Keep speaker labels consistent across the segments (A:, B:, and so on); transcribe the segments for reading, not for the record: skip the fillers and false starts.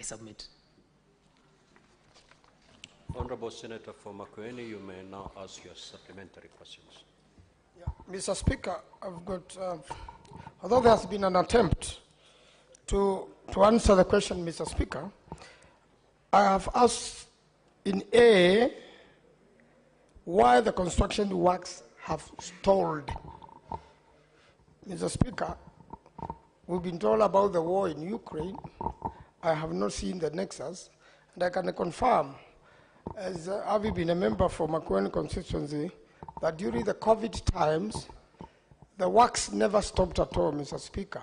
A: I submit.
B: Honorable Senator for Makueni, you may now ask your supplementary questions.
C: Yeah. Mr. Speaker, I've got, although there has been an attempt to answer the question, Mr. Speaker, I have asked in A, why the construction works have stalled. Mr. Speaker, we've been told about the war in Ukraine. I have not seen the nexus, and I can confirm, as having been a member for Makueni constituency, that during the COVID times, the works never stopped at all, Mr. Speaker.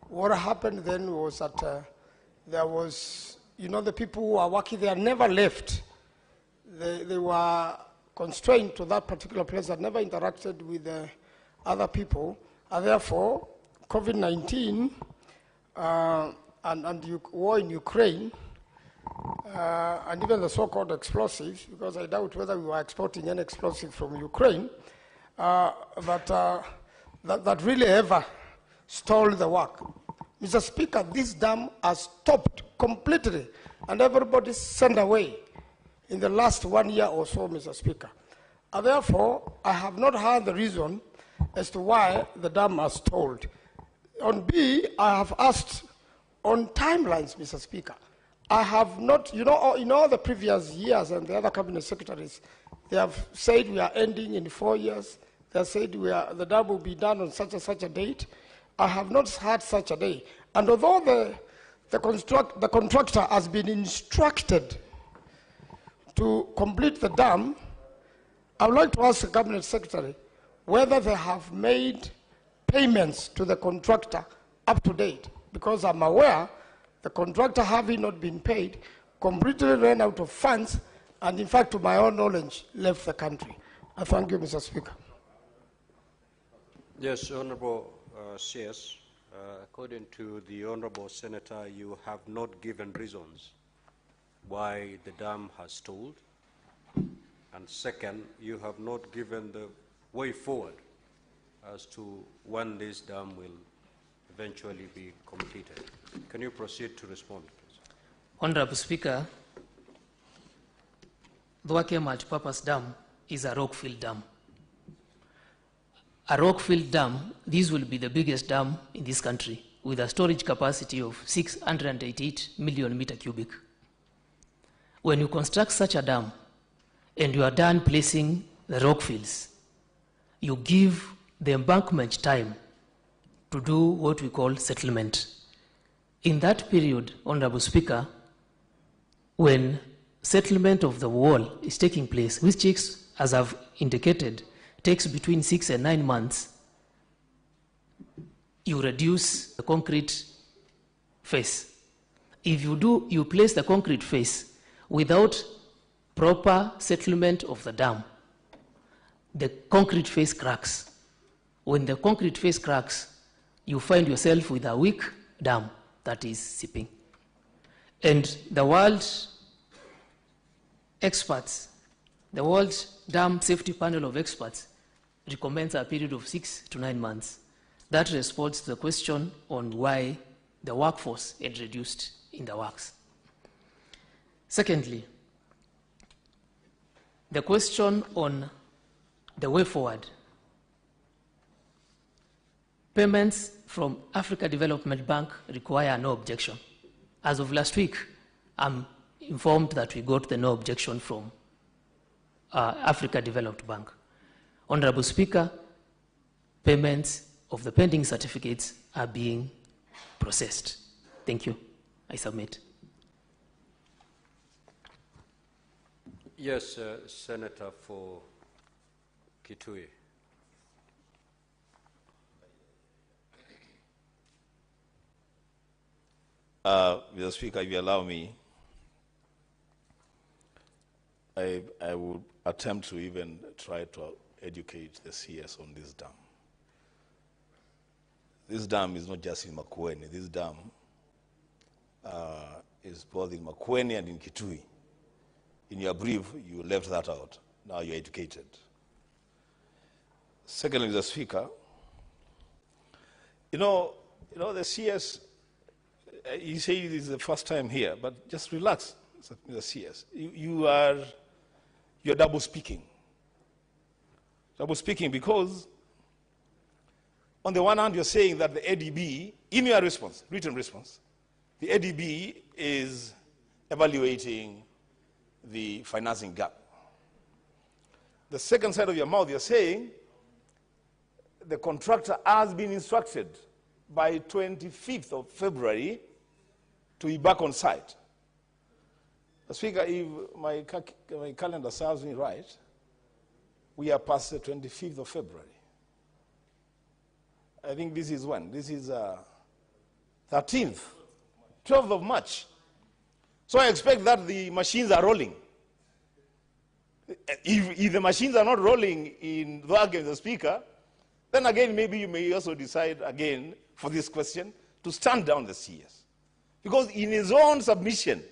C: What happened then was that there was, the people who are working there never left. They were constrained to that particular place that never interacted with other people, and therefore, COVID-19 and war in Ukraine, and even the so-called explosives, because I doubt whether we were exporting any explosive from Ukraine, that really ever stalled the work. Mr. Speaker, this dam has stopped completely, and everybody's sent away in the last 1 year or so, Mr. Speaker. And therefore, I have not heard the reason as to why the dam has stalled. On B, I have asked on timelines, Mr. Speaker. I have not, in all the previous years and the other cabinet secretaries, they have said we are ending in 4 years. They have said the dam will be done on such and such a date. I have not had such a day. And although the contractor has been instructed to complete the dam, I would like to ask the cabinet secretary whether they have made payments to the contractor up to date, because I'm aware the contractor, having not been paid, completely ran out of funds, and in fact, to my own knowledge, left the country. I thank you, Mr. Speaker.
B: Yes, Honorable Cs, according to the Honorable Senator, you have not given reasons why the dam has stalled. And second, you have not given the way forward as to when this dam will eventually be completed. Can you proceed to respond, please?
A: Honorable Speaker, the Wake multipurpose dam is a rock-filled dam. A rock-filled dam, this will be the biggest dam in this country with a storage capacity of 688 million meter cubic. When you construct such a dam and you are done placing the rock fills, you give the embankment time to do what we call settlement. In that period, Honorable Speaker, when settlement of the wall is taking place, which takes, as I've indicated, takes between 6 and 9 months, you reduce the concrete face. If you place the concrete face without proper settlement of the dam, the concrete face cracks. When the concrete face cracks, you find yourself with a weak dam that is seeping. And the world experts, the World Dam Safety Panel of Experts recommends a period of 6 to 9 months. That responds to the question on why the workforce had reduced in the works. Secondly, the question on the way forward. Payments from Africa Development Bank require no objection. As of last week, I'm informed that we got the no objection from Africa Development Bank. Honorable Speaker, payments of the pending certificates are being processed. Thank you. I submit.
B: Yes, Senator for Kitui.
D: Mr. Speaker, if you allow me, I would attempt to even try to educate the CS on this dam. This dam is not just in Makueni. This dam is both in Makueni and in Kitui. In your brief, you left that out. Now you're educated. Secondly, Mr. Speaker, the CS you say this is the first time here, but just relax, Mr. CS. You're double speaking. Double speaking because on the one hand, you're saying that the ADB, in your response, written response, the ADB is evaluating the financing gap. The second side of your mouth, you're saying the contractor has been instructed by 25th of February to be back on site. Speaker, if my calendar serves me right, we are past the 25th of February. I think this is when? This is 13th, 12th of March. So I expect that the machines are rolling. If the machines are not rolling in Dwake, Mr. Speaker, then again maybe you may also decide again for this question to stand down the CS. Because in his own submission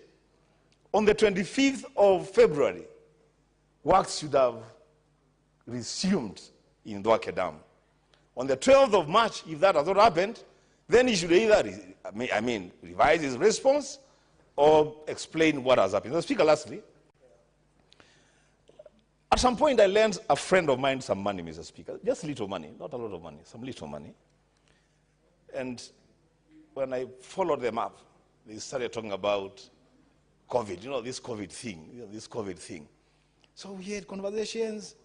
D: on the 25th of February, works should have resumed in Dwake Dam. On the 12th of March, if that has not happened, then he should either revise his response or explain what has happened. Mr. Speaker, lastly, at some point I lent a friend of mine some money, Mr. Speaker, just little money, not a lot of money, some little money. And when I followed them up, they started talking about COVID, this COVID thing, So we had conversations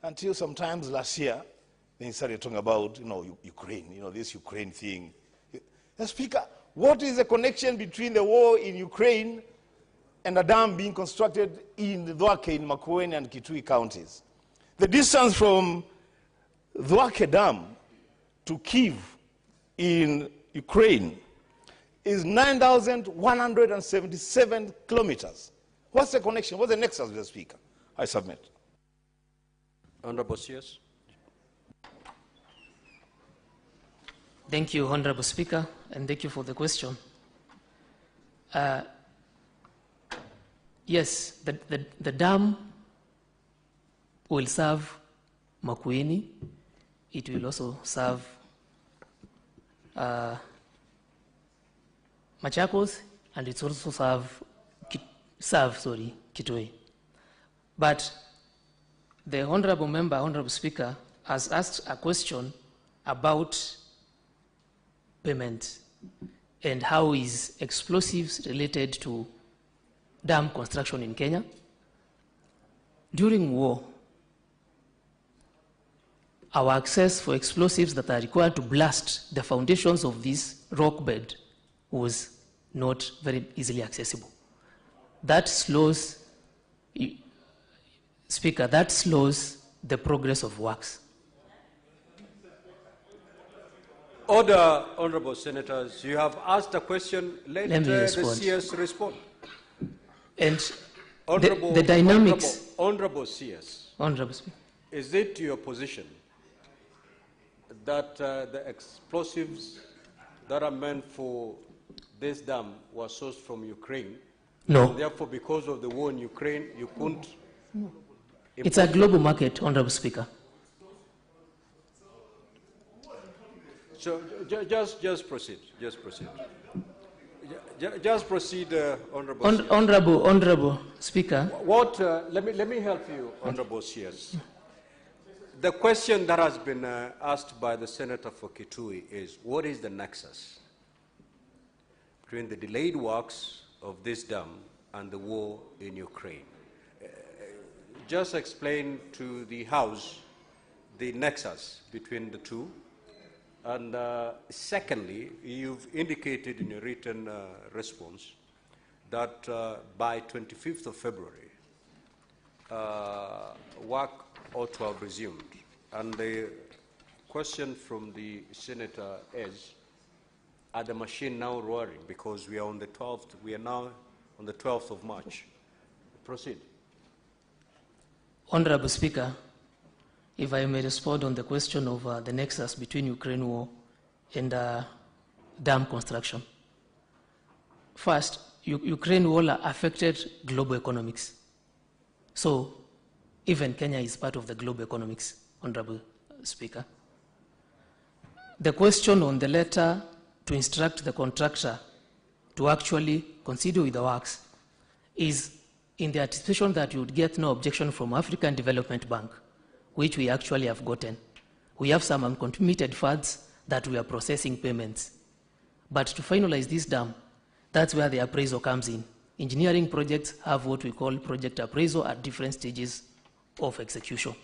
D: until sometimes last year, then he started talking about, Ukraine, this Ukraine thing. Mr. Speaker, what is the connection between the war in Ukraine and a dam being constructed in Dwake, in Makueni and Kitui counties? The distance from Dwake Dam to Kyiv in Ukraine is 9,177 kilometers. What's the connection? What's the nexus, Mr. Speaker? I submit.
B: Honorable Cs.
A: Thank you, Honorable Speaker, and thank you for the question. Yes, the dam will serve Makueni. It will also serve Machakos, and it's also serve Kitui. But the Honorable Member, Honorable Speaker, has asked a question about payment and how is explosives related to dam construction in Kenya. During war, our access for explosives that are required to blast the foundations of this rock bed was not very easily accessible. That slows, Speaker, that slows the progress of works.
B: Order, Honorable Senators. You have asked a question. Let the CS respond.
A: And the dynamics.
B: Honorable CS.
A: Honorable Speaker.
B: Is it your position that the explosives that are meant for this dam were sourced from Ukraine?
A: No.
B: And therefore, because of the war in Ukraine, you couldn't?
A: No. It's a global market, Honorable Speaker.
B: So just proceed. Just proceed. Just proceed, Honorable.
A: Honorable Speaker.
B: Let me help you, Honorable CS. The question that has been asked by the Senator for Kitui is, what is the nexus between the delayed works of this dam and the war in Ukraine? Just explain to the House the nexus between the two. And secondly, you've indicated in your written response that by 25th of February, work ought to have resumed. And the question from the Senator is, are the machine now roaring? Because we are on the 12th, we are now on the 12th of March. Proceed.
A: Honorable Speaker, if I may respond on the question of the nexus between Ukraine war and dam construction. First, Ukraine war affected global economics. So even Kenya is part of the global economics, Honorable Speaker. The question on the letter to instruct the contractor to actually consider with the works is in the anticipation that you would get no objection from African Development Bank, which we actually have gotten. We have some uncommitted funds that we are processing payments. But to finalize this dam, that's where the appraisal comes in. Engineering projects have what we call project appraisal at different stages of execution,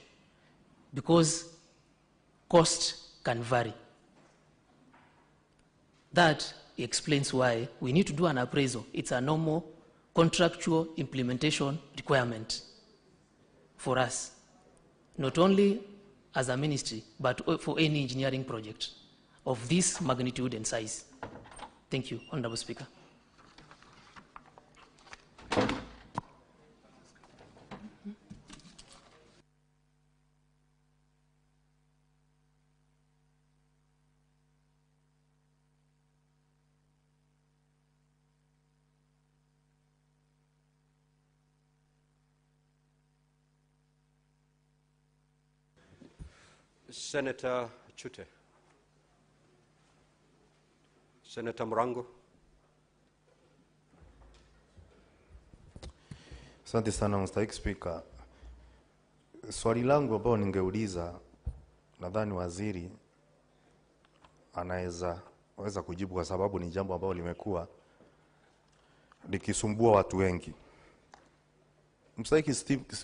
A: because cost can vary. That explains why we need to do an appraisal. It's a normal contractual implementation requirement for us, not only as a ministry, but for any engineering project of this magnitude and size. Thank you, Honorable Speaker.
B: Senator Chute. Senator Murango.
E: Asante sana Mstahiki Spika. Swali langu ambao ningeuliza, nadhani waziri anaweza kujibu, kwa sababu ni jambo ambalo limekuwa likisumbua watu wengi. Mstahiki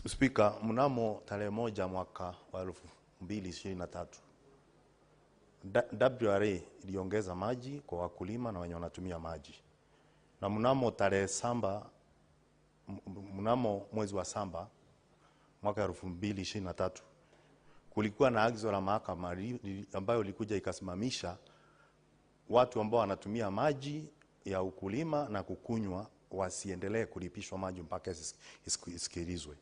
E: Spika, mnamo tarehe 1 mwaka wa 2023 WRA iliongeza maji kwa wakulima na wenye wanatumia maji. Na mnamo tarehe mnamo mwezi wa samba mwaka 2023 kulikuwa na agizo la mahakama ambayo ilikuja ikasimamisha watu ambao wanatumia maji ya ukulima na kukunywa wasiendelee kulipishwa maji mpaka isikilizwe.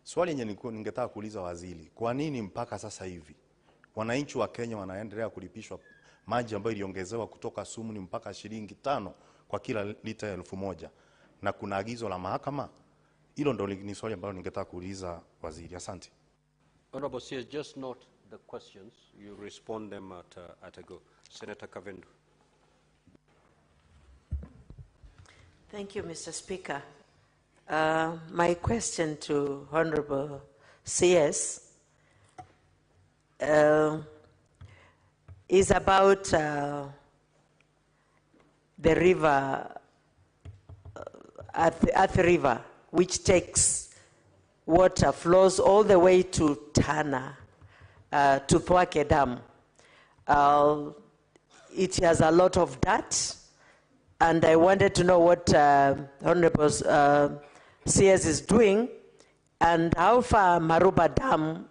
E: Swali yenye ningetaka kuuliza waziri, kwa nini mpaka sasa hivi wananchi wa Kenya wanaendelea kulipishwa maji ambayo iliongezewa kutoka sumuni mpaka shilingi 5 kwa kila lita ya 1000 na kuna agizo la mahakama? Hilo ndo ni swali ambalo ningetaka kuuliza waziri. Asante.
B: Honorable Cs, just note the questions. You respond them at a go. Senator Kavendu.
F: Thank you, Mr. Speaker. My question to Honorable CS is about the river, Athi River, which takes water, flows all the way to Tana, to Thwake Dam. It has a lot of dirt, and I wanted to know what Honorable CS is doing, and how far Maruba Dam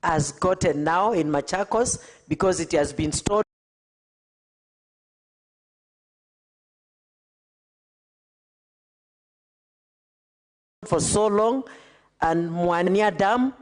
F: has gotten now in Machakos, because it has been stored for so long, and Mwania Dam,